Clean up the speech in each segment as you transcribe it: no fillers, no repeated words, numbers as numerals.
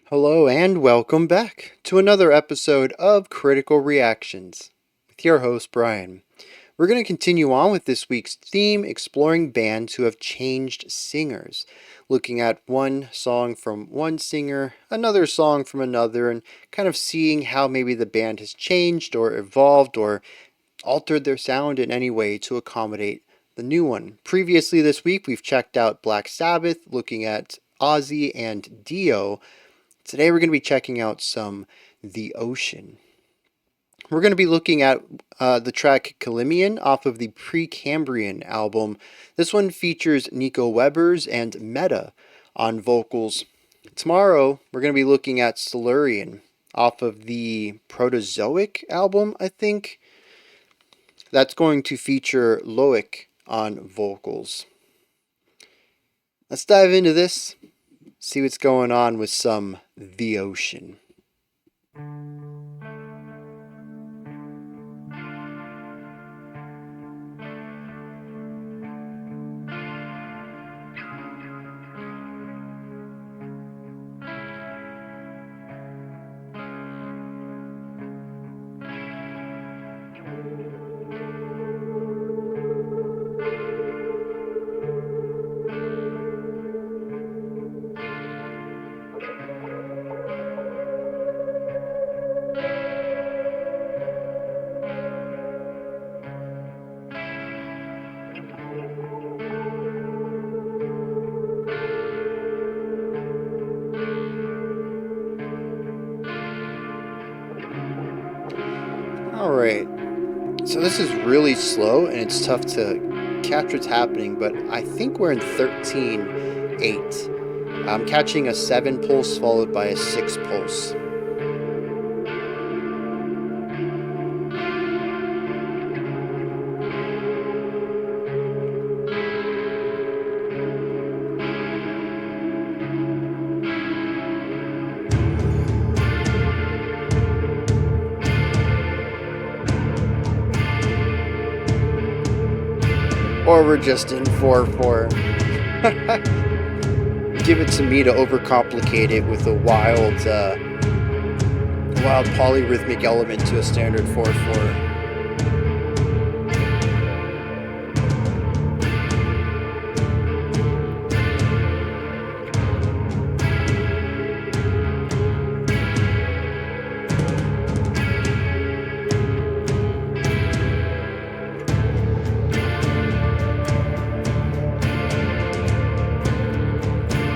Hello and welcome back to another episode of Critical Reactions with your host Bryan. We're going to continue on with this week's theme, exploring bands who have changed singers, looking at one song from one singer, another song from another, and kind of seeing how maybe the band has changed or evolved or altered their sound in any way to accommodate the new one. Previously this week, we've checked out Black Sabbath, looking at Ozzy and Dio. Today we're going to be checking out some The Ocean. We're going to be looking at the track Calymmian off of the Precambrian album. This one features Nico Webers and Meta on vocals. Tomorrow we're going to be looking at Silurian off of the Protozoic album, I think. That's going to feature Loic on vocals. Let's dive into this. See what's going on with some The Ocean. Alright, so this is really slow and it's tough to catch what's happening, but I think we're in 13/8. I'm catching a 7 pulse followed by a 6 pulse. Or we're just in 4/4. Give it to me to overcomplicate it with a wild polyrhythmic element to a standard 4/4.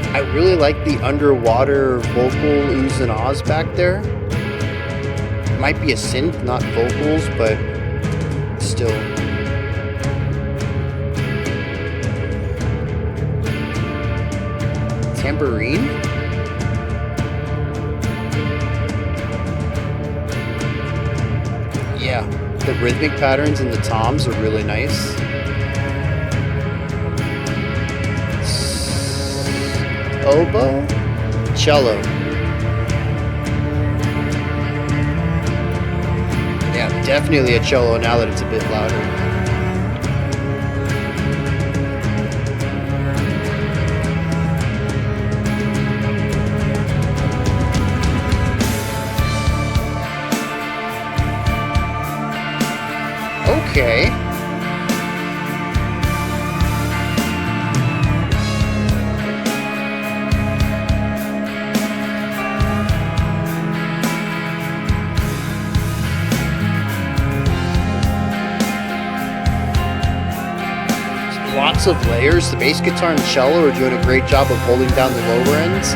I really like the underwater vocal oohs and ahs back there. It might be a synth, not vocals, but still. Tambourine? Yeah, the rhythmic patterns and the toms are really nice. Oboe, cello. Yeah, definitely a cello now that it's a bit louder. Okay. Lots of layers. The bass guitar and cello are doing a great job of holding down the lower ends.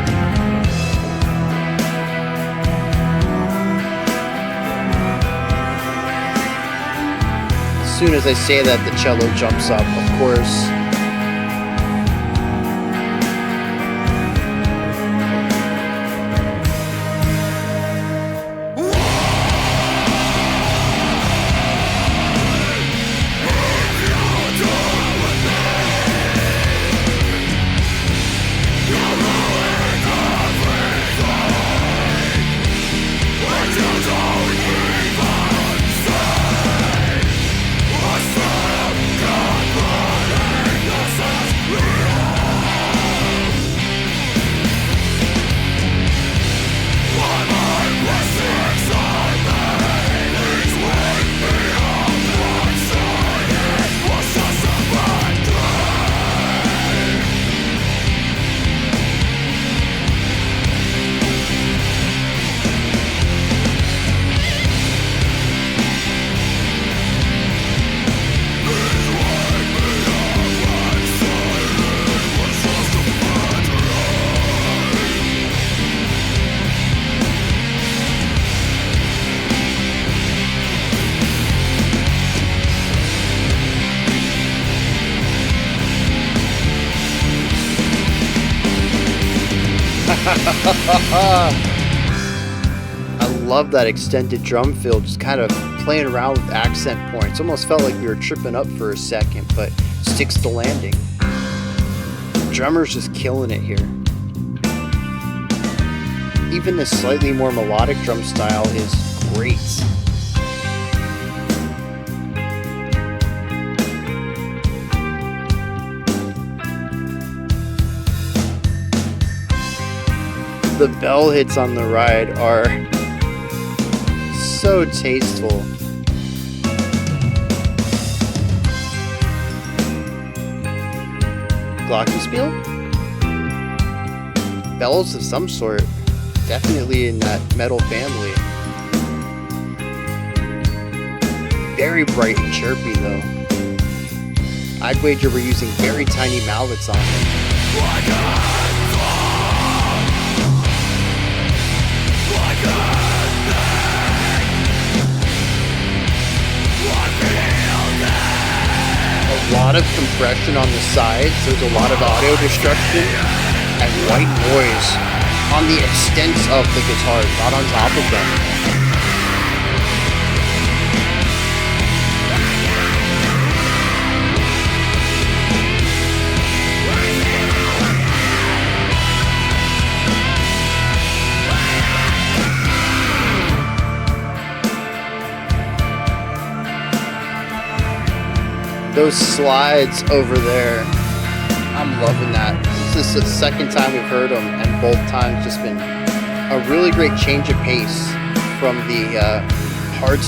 As soon as I say that, the cello jumps up, of course. I love that extended drum fill, just kind of playing around with accent points. Almost felt like we were tripping up for a second, but sticks the landing. Drummer's just killing it here. Even the slightly more melodic drum style is great. The bell hits on the ride are so tasteful. Glockenspiel? Bells of some sort. Definitely in that metal family. Very bright and chirpy though. I'd wager we're using very tiny mallets on it. A lot of compression on the sides, there's a lot of audio destruction, and white noise on the extents of the guitars, not on top of them. Those slides over there, I'm loving that. This is the second time we've heard them, and both times just been a really great change of pace from the hard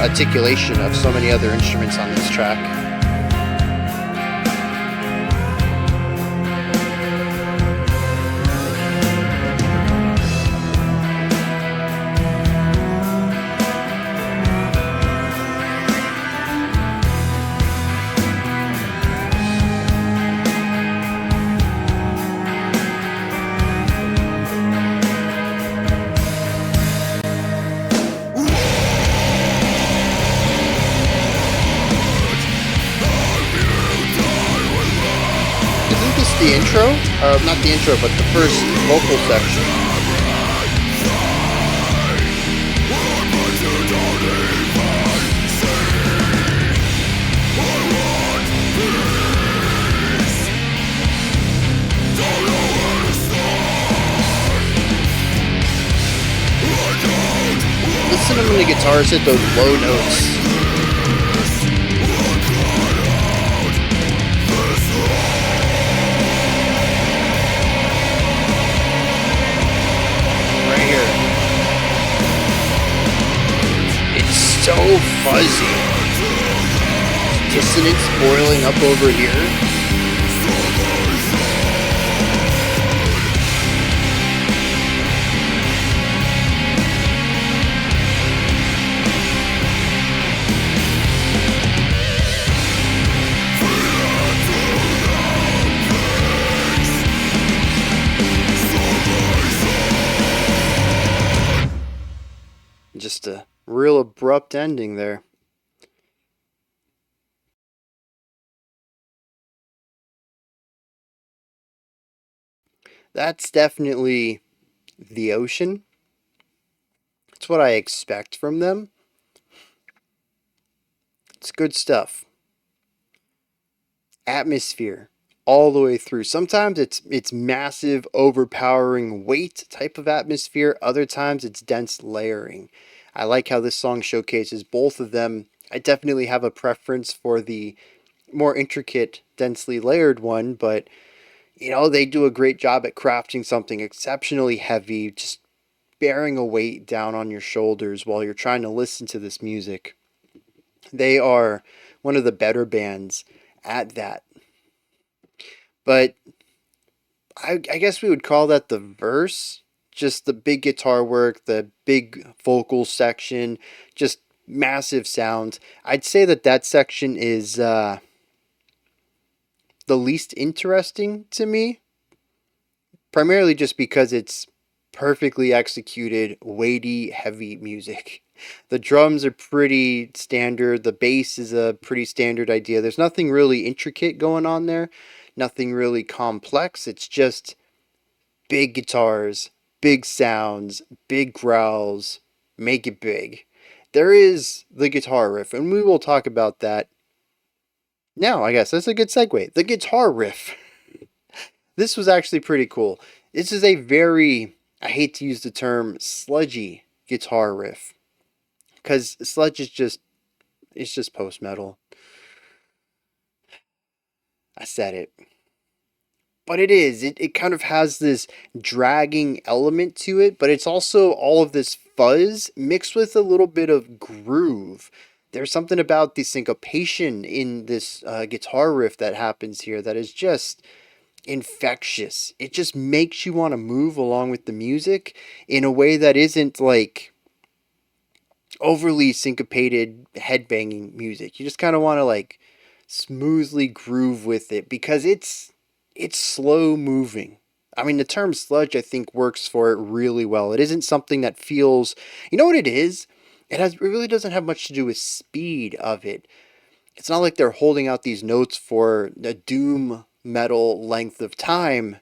articulation of so many other instruments on this track. The intro, or not the intro, but the first vocal section. Listen to when the guitars hit those low notes. So fuzzy. Dissonance boiling up over here. Just a real abrupt ending there. That's definitely the ocean. It's what I expect from them. It's good stuff. Atmosphere all the way through. Sometimes it's massive, overpowering weight type of atmosphere. Other times it's dense layering. I like how this song showcases both of them. I definitely have a preference for the more intricate, densely layered one, but you know, they do a great job at crafting something exceptionally heavy, just bearing a weight down on your shoulders while you're trying to listen to this music. They are one of the better bands at that. But I guess we would call that the verse. Just the big guitar work, the big vocal section, just massive sounds. I'd say that section is the least interesting to me, primarily just because it's perfectly executed, weighty, heavy music. The drums are pretty standard. The bass is a pretty standard idea. There's nothing really intricate going on there, nothing really complex. It's just big guitars, big sounds, big growls, make it big. There is the guitar riff, and we will talk about that now. I guess that's a good segue. The guitar riff. This was actually pretty cool. This is a very, I hate to use the term sludgy guitar riff, because sludge is just, it's just post metal. I said it. But it is. It kind of has this dragging element to it, but it's also all of this fuzz mixed with a little bit of groove. There's something about the syncopation in this guitar riff that happens here that is just infectious. It just makes you want to move along with the music in a way that isn't like overly syncopated headbanging music. You just kind of want to like smoothly groove with it because it's slow moving. I mean, the term sludge I think works for it really well. It isn't something that feels, you know what it is? It really doesn't have much to do with speed of it. It's not like they're holding out these notes for a doom metal length of time,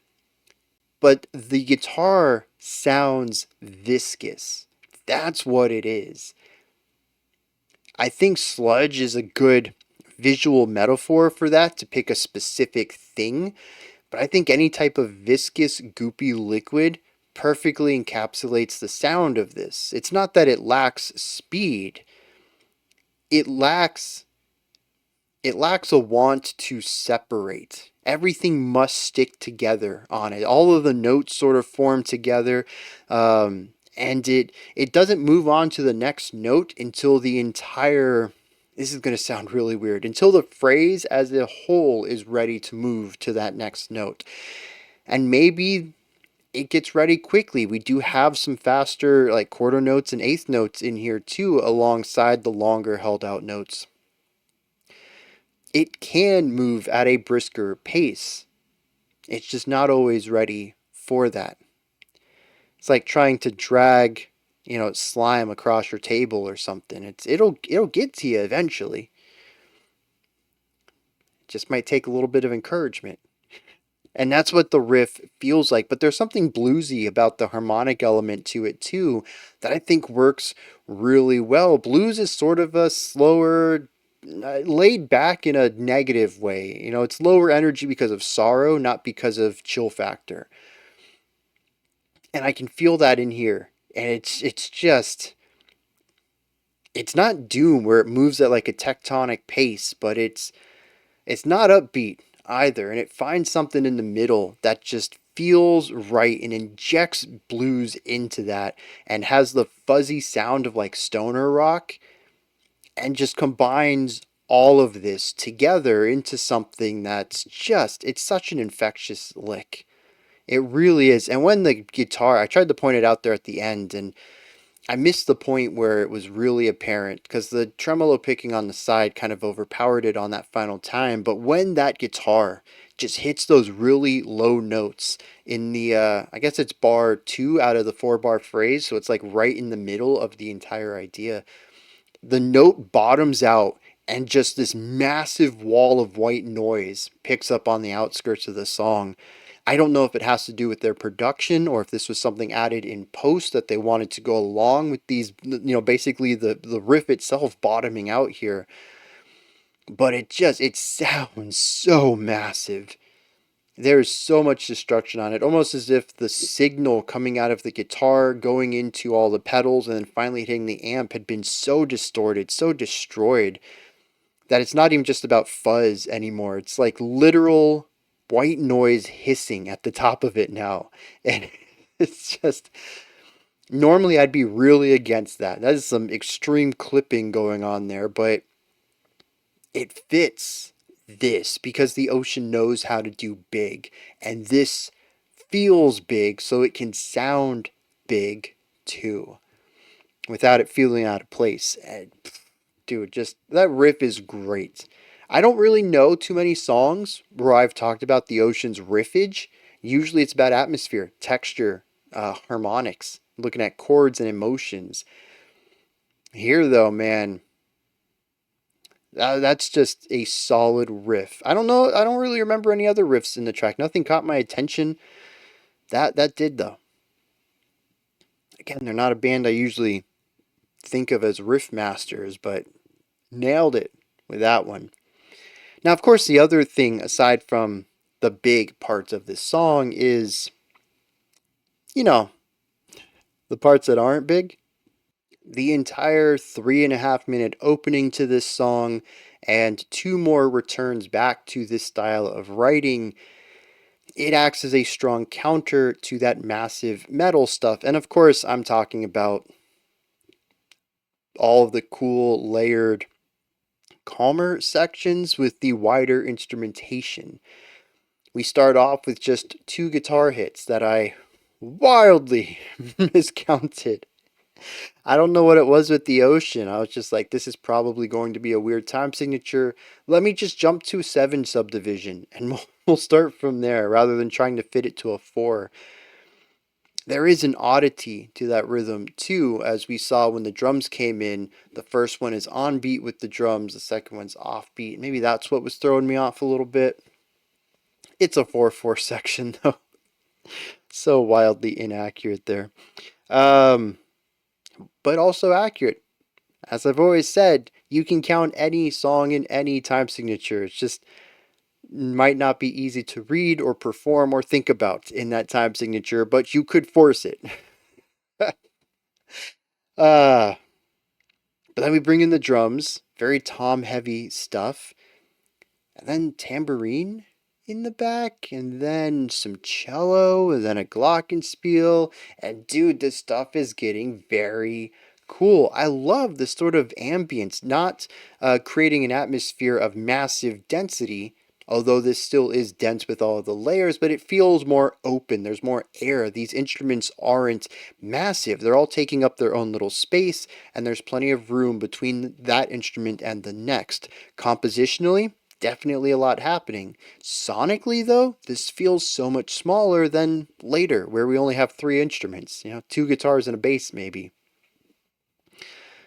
but the guitar sounds viscous. That's what it is. I think sludge is a good visual metaphor for that to pick a specific thing, but I think any type of viscous, goopy liquid perfectly encapsulates the sound of this. It's not that it lacks speed. It lacks a want to separate. Everything must stick together on it. All of the notes sort of form together, and it doesn't move on to the next note until the entire. This is going to sound really weird. Until the phrase as a whole is ready to move to that next note. And maybe it gets ready quickly. We do have some faster, like quarter notes and eighth notes in here too, alongside the longer held out notes. It can move at a brisker pace. It's just not always ready for that. It's like trying to drag, slime across your table or something. It'll get to you eventually. It just might take a little bit of encouragement. And that's what the riff feels like. But there's something bluesy about the harmonic element to it too that I think works really well. Blues is sort of a slower, laid back in a negative way. It's lower energy because of sorrow, not because of chill factor. And I can feel that in here. And it's just, it's not doom where it moves at like a tectonic pace, but it's not upbeat either, and it finds something in the middle that just feels right and injects blues into that and has the fuzzy sound of like stoner rock and just combines all of this together into something that's just, it's such an infectious lick. It really is. And when the guitar, I tried to point it out there at the end, and I missed the point where it was really apparent because the tremolo picking on the side kind of overpowered it on that final time. But when that guitar just hits those really low notes in the, I guess it's bar 2 out of the 4-bar phrase, so it's like right in the middle of the entire idea, the note bottoms out and just this massive wall of white noise picks up on the outskirts of the song. I don't know if it has to do with their production or if this was something added in post that they wanted to go along with these, basically the riff itself bottoming out here. But it sounds so massive. There's so much destruction on it, almost as if the signal coming out of the guitar, going into all the pedals, and then finally hitting the amp had been so distorted, so destroyed, that it's not even just about fuzz anymore. It's like literal white noise hissing at the top of it now. And it's just, normally I'd be really against that. That is some extreme clipping going on there, but it fits this because the ocean knows how to do big, and this feels big so it can sound big too without it feeling out of place. And dude, just that riff is great. I don't really know too many songs where I've talked about the ocean's riffage. Usually it's about atmosphere, texture, harmonics, looking at chords and emotions. Here though, man, that's just a solid riff. I don't know. I don't really remember any other riffs in the track. Nothing caught my attention That did though. Again, they're not a band I usually think of as riff masters, but nailed it with that one. Now, of course, the other thing aside from the big parts of this song is, you know, the parts that aren't big. The entire 3.5 minute opening to this song and two more returns back to this style of writing, it acts as a strong counter to that massive metal stuff. And of course, I'm talking about all of the cool, layered, calmer sections with the wider instrumentation. We start off with just two guitar hits that I wildly miscounted. I don't know what it was with the ocean. I was just like, this is probably going to be a weird time signature. Let me just jump to a 7 subdivision and we'll start from there rather than trying to fit it to a 4. There is an oddity to that rhythm too, as we saw when the drums came in. The first one is on beat with the drums, the second one's off beat. Maybe that's what was throwing me off a little bit. It's a 4/4 section though. So wildly inaccurate there. Um, but also accurate. As I've always said, you can count any song in any time signature. It's just might not be easy to read or perform or think about in that time signature, but you could force it. uh, but then we bring in the drums, very tom heavy stuff, and then tambourine in the back, and then some cello, and then a glockenspiel. And dude, this stuff is getting very cool. I love this sort of ambience, not creating an atmosphere of massive density, although this still is dense with all of the layers, but it feels more open. There's more air. These instruments aren't massive. They're all taking up their own little space, and there's plenty of room between that instrument and the next. Compositionally, definitely a lot happening. Sonically, though, this feels so much smaller than later, where we only have 3 instruments, two guitars and a bass, maybe.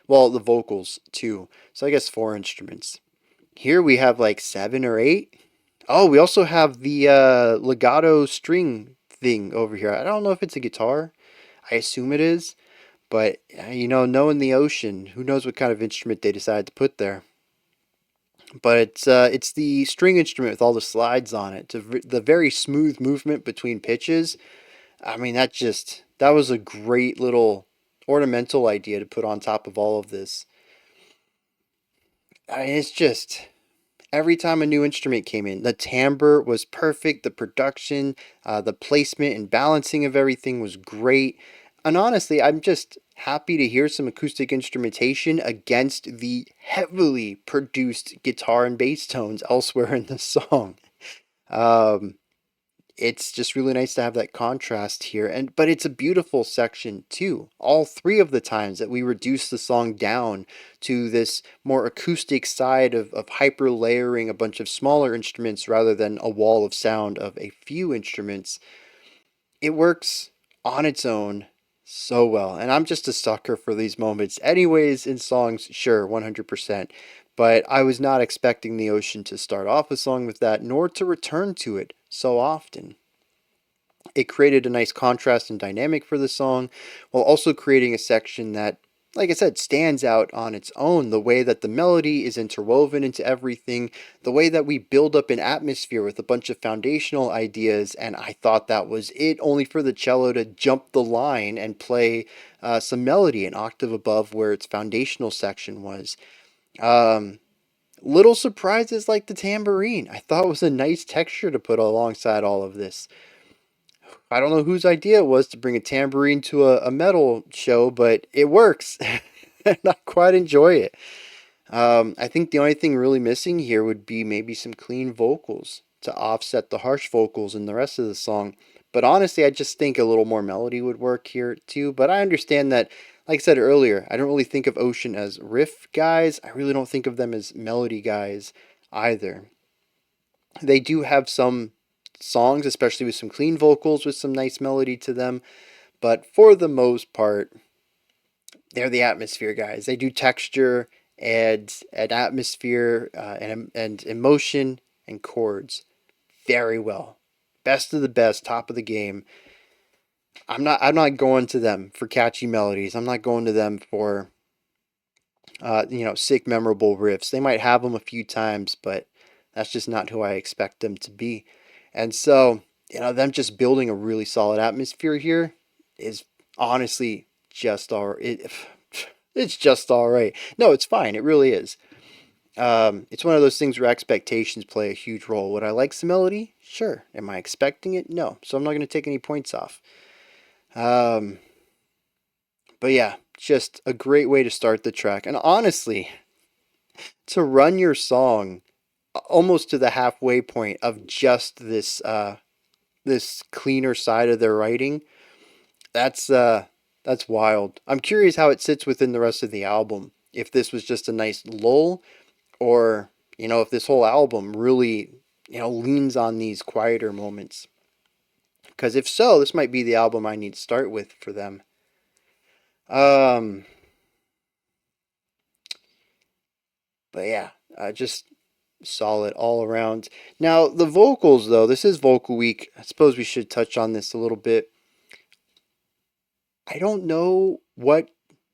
Well, the vocals, too. So I guess 4 instruments. Here we have like 7 or 8. Oh, we also have the legato string thing over here. I don't know if it's a guitar. I assume it is. But, knowing the ocean, who knows what kind of instrument they decided to put there. But it's the string instrument with all the slides on it. The very smooth movement between pitches. I mean, that was a great little ornamental idea to put on top of all of this. I mean, it's just every time a new instrument came in, the timbre was perfect. The production, the placement and balancing of everything was great. And honestly, I'm just happy to hear some acoustic instrumentation against the heavily produced guitar and bass tones elsewhere in the song. Um, it's just really nice to have that contrast here, but it's a beautiful section too. All three of the times that we reduce the song down to this more acoustic side of hyper layering a bunch of smaller instruments rather than a wall of sound of a few instruments, it works on its own so well. And I'm just a sucker for these moments anyways in songs, sure, 100%. But I was not expecting the ocean to start off a song with that, nor to return to it so often. It created a nice contrast and dynamic for the song, while also creating a section that, like I said, stands out on its own. The way that the melody is interwoven into everything, the way that we build up an atmosphere with a bunch of foundational ideas, and I thought that was it, only for the cello to jump the line and play some melody an octave above where its foundational section was. Um, Little surprises like the tambourine. I thought was a nice texture to put alongside all of this. I don't know whose idea it was to bring a tambourine to a metal show, but it works. And I quite enjoy it. I think the only thing really missing here would be maybe some clean vocals to offset the harsh vocals in the rest of the song. But honestly, I just think a little more melody would work here too. But I understand that, like I said earlier, I don't really think of Ocean as riff guys. I really don't think of them as melody guys either. They do have some songs, especially with some clean vocals with some nice melody to them, but for the most part, they're the atmosphere guys. They do texture and atmosphere and emotion and chords very well. Best of the best, top of the game. I'm not going to them for catchy melodies. I'm not going to them for sick memorable riffs. They might have them a few times, but that's just not who I expect them to be. And so, them just building a really solid atmosphere here is honestly just all right. It's just all right. No, it's fine. It really is. It's one of those things where expectations play a huge role. Would I like some melody? Sure. Am I expecting it? No. So I'm not going to take any points off. Um, but yeah, just a great way to start the track. And honestly, to run your song almost to the halfway point of just this cleaner side of their writing, that's wild. I'm curious how it sits within the rest of the album. If this was just a nice lull, or if this whole album really leans on these quieter moments. Because if so, this might be the album I need to start with for them. Um, but yeah, just solid all around. Now the vocals, though, this is vocal week. I suppose we should touch on this a little bit. I don't know what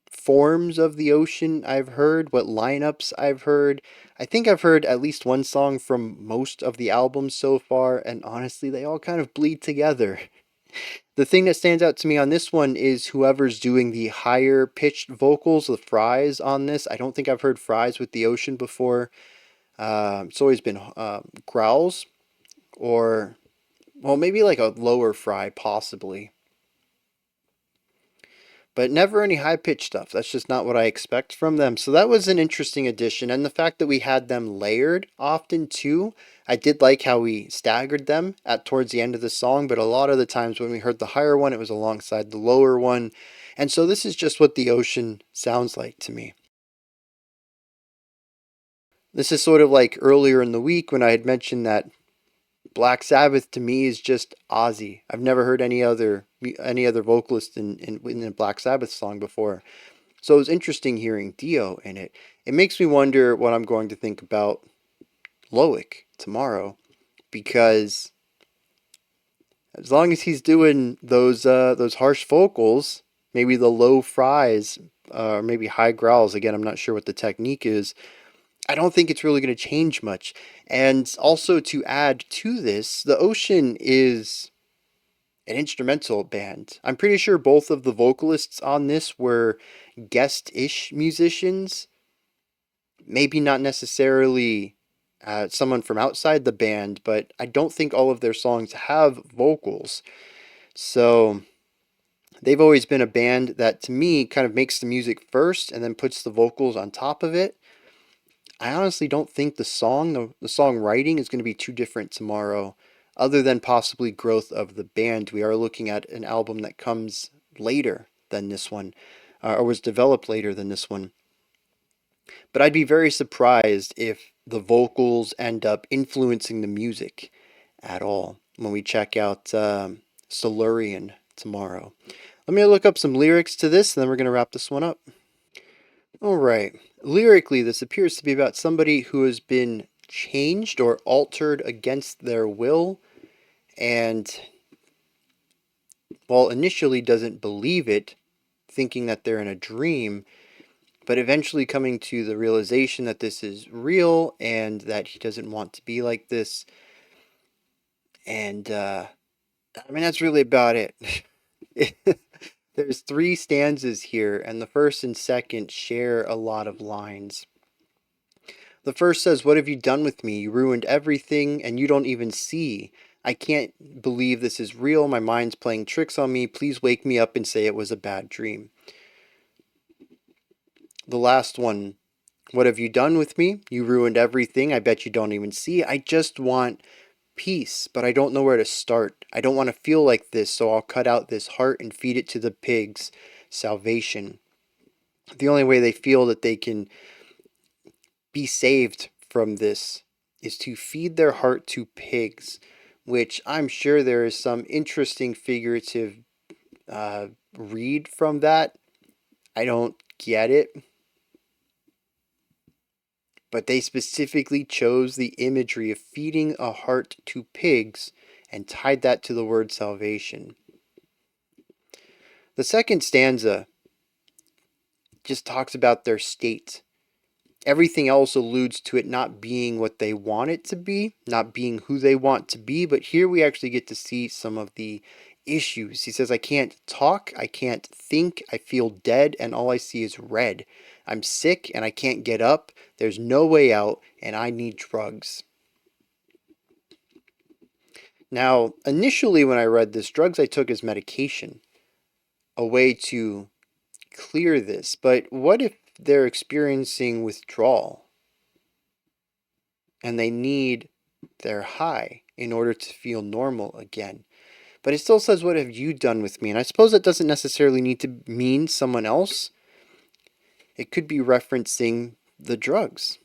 forms of the ocean I've heard, what lineups I've heard. I think I've heard at least one song from most of the albums so far, and honestly, they all kind of bleed together. The thing that stands out to me on this one is whoever's doing the higher pitched vocals, the Fries on this. I don't think I've heard Fries with the ocean before. It's always been growls, or, well, maybe like a lower fry, possibly. But never any high pitched stuff. That's just not what I expect from them. So that was an interesting addition. And the fact that we had them layered often too. I did like how we staggered them at towards the end of the song, but a lot of the times when we heard the higher one, it was alongside the lower one. And so this is just what the ocean sounds like to me. This is sort of like earlier in the week when I had mentioned that Black Sabbath to me is just Ozzy. I've never heard any other vocalist in a Black Sabbath song before. So it was interesting hearing Dio in it. It makes me wonder what I'm going to think about Loic tomorrow, because as long as he's doing those harsh vocals, maybe the low fries, or maybe high growls. Again, I'm not sure what the technique is. I don't think it's really going to change much. And also to add to this, the Ocean is an instrumental band. I'm pretty sure both of the vocalists on this were guest-ish musicians. Maybe not necessarily someone from outside the band, but I don't think all of their songs have vocals. So they've always been a band that to me kind of makes the music first and then puts the vocals on top of it. I honestly don't think the songwriting is going to be too different tomorrow, other than possibly growth of the band. We are looking at an album that comes later than this one, or was developed later than this one. But I'd be very surprised if the vocals end up influencing the music at all when we check out Silurian tomorrow. Let me look up some lyrics to this, and then we're going to wrap this one up. Alright, lyrically, this appears to be about somebody who has been changed or altered against their will, and, well, initially doesn't believe it, thinking that they're in a dream, but eventually coming to the realization that this is real and that he doesn't want to be like this. And, I mean, that's really about it. There's three stanzas here, and the first and second share a lot of lines. The first says, "What have you done with me? You ruined everything, and you don't even see. I can't believe this is real. My mind's playing tricks on me. Please wake me up and say it was a bad dream." The last one, "What have you done with me? You ruined everything. I bet you don't even see. I just want peace, but I don't know where to start. I don't want to feel like this, so I'll cut out this heart and feed it to the pigs. Salvation." The only way they feel that they can be saved from this is to feed their heart to pigs, which I'm sure there is some interesting figurative read from that. I don't get it, but they specifically chose the imagery of feeding a heart to pigs and tied that to the word salvation. The second stanza just talks about their state. Everything else alludes to it not being what they want it to be, not being who they want to be, but here we actually get to see some of the issues. He says, I can't talk, I can't think, I feel dead, and all I see is red. I'm sick and I can't get up, there's no way out, and I need drugs. Now, initially when I read this, drugs I took as medication, a way to clear this, but what if they're experiencing withdrawal and they need their high in order to feel normal again? But it still says, what have you done with me? And I suppose that doesn't necessarily need to mean someone else. It could be referencing the drugs.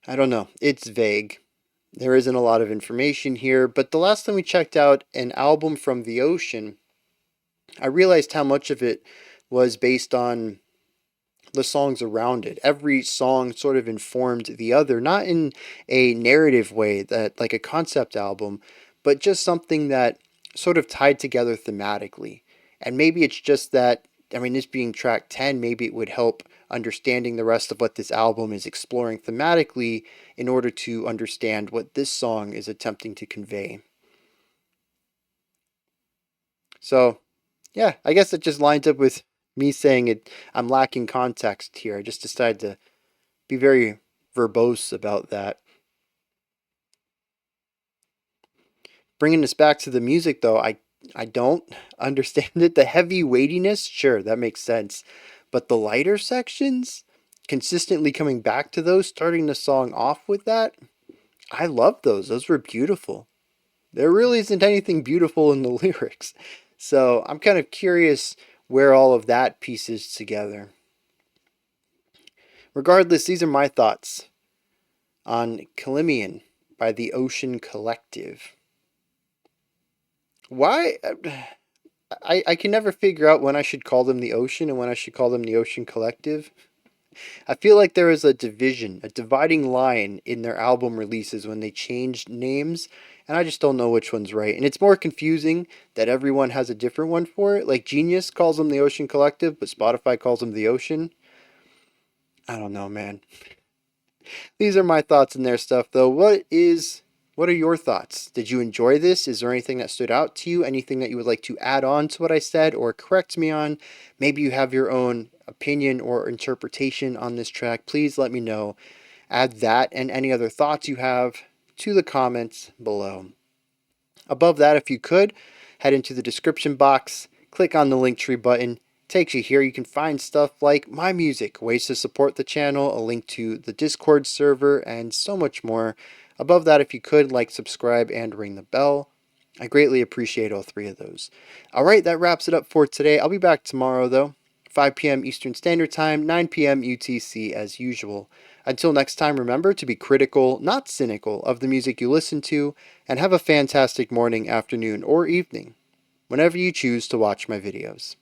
I don't know. It's vague. There isn't a lot of information here, but the last time we checked out an album from the ocean, I realized how much of it was based on the songs around it. Every song sort of informed the other, not in a narrative way that like a concept album, but just something that sort of tied together thematically. And maybe it's just that, I mean, this being track 10, maybe it would help understanding the rest of what this album is exploring thematically in order to understand what this song is attempting to convey. So, yeah, I guess it just lines up with me saying it. I'm lacking context here. I just decided to be very verbose about that. Bringing us back to the music, though, I don't understand it. The heavy weightiness, sure, that makes sense. But the lighter sections, consistently coming back to those, starting the song off with that, I love those. Those were beautiful. There really isn't anything beautiful in the lyrics. So I'm kind of curious where all of that pieces together. Regardless, these are my thoughts on Calymmian by the Ocean Collective. Why? I can never figure out when I should call them the Ocean and when I should call them the Ocean Collective. I feel like there is a division, a dividing line in their album releases when they changed names, and I just don't know which one's right. And it's more confusing that everyone has a different one for it. Like Genius calls them the Ocean Collective, but Spotify calls them the Ocean. I don't know, man. These are my thoughts in their stuff, though. What are your thoughts? Did you enjoy this? Is there anything that stood out to you? Anything that you would like to add on to what I said or correct me on? Maybe you have your own opinion or interpretation on this track. Please let me know. Add that and any other thoughts you have to the comments below. Above that, if you could, head into the description box, click on the Linktree button. Takes you here. You can find stuff like my music, ways to support the channel, a link to the Discord server, and so much more. Above that, if you could, like, subscribe, and ring the bell. I greatly appreciate all three of those. All right, that wraps it up for today. I'll be back tomorrow, though. 5 p.m. Eastern Standard Time, 9 p.m. UTC as usual. Until next time, remember to be critical, not cynical, of the music you listen to, and have a fantastic morning, afternoon, or evening, whenever you choose to watch my videos.